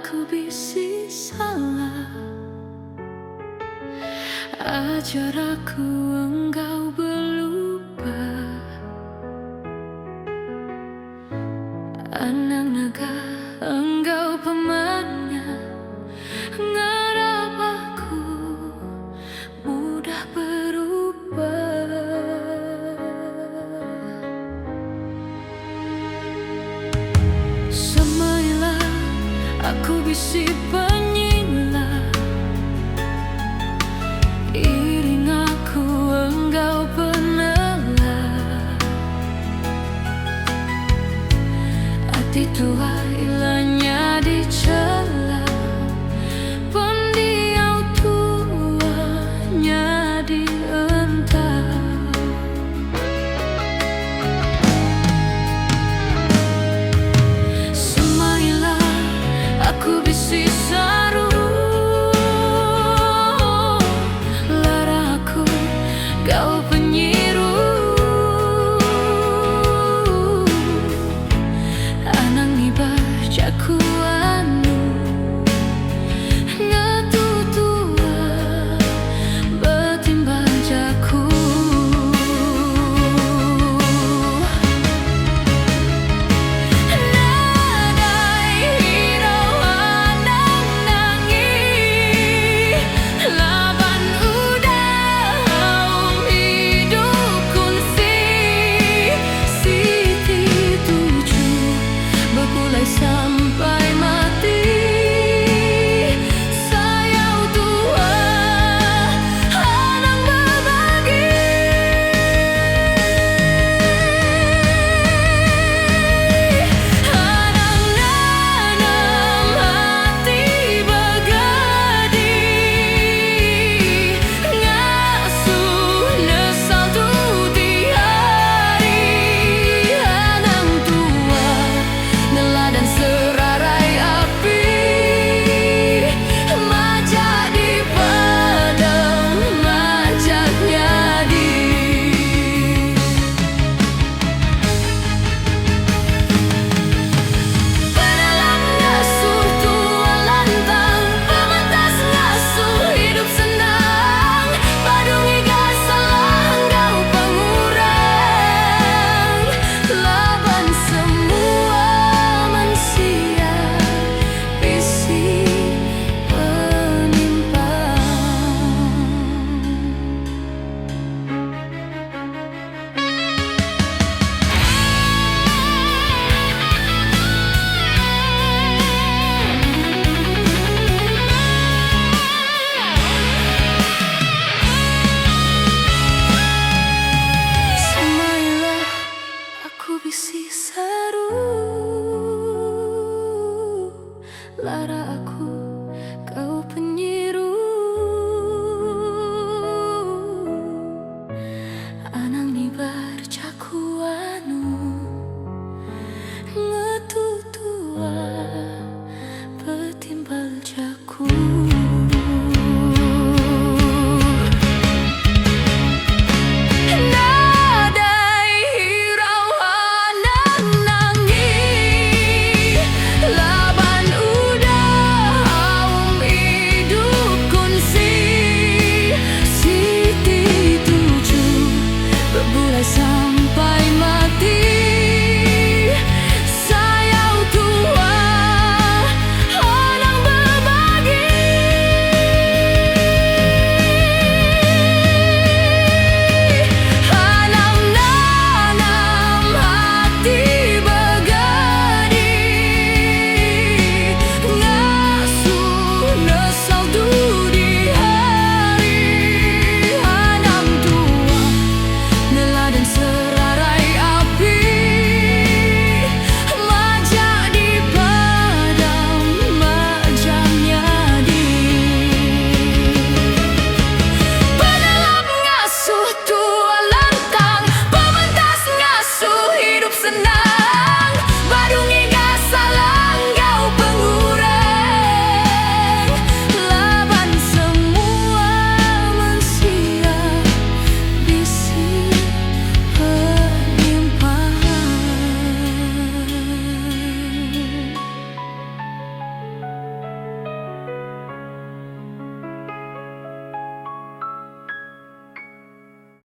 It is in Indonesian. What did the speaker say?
aku bisi salah. Ajar aku engkau berubah. Anang naga engkau pemanah, ngarap aku mudah berubah. Semailah aku bisi penyila, iring aku engkau penelah. Hati tua ilahnya dicela, pendiau tuanya dientah. Semailah aku bisi saru, lara aku kau penyiru. Anang ni bacaku anu ngatutua betimbang jaku. Nadai hirau anang nangi, laban udah hidup kunsi. Siti tujuh berkulai sampai mati. Sayau tua anang berbagi. Anang nanam hati begadi, ngasuh nesal tuti hari. Anang tua neladan serarai api, majak di padang, majak nyadi. Penelang ngasuh tua lantang, pementas ngasuh hidup senang. Padungi gasalah engkau pengurang, laban semua manusia bisi penimpang. Semailah aku bisi saru, lara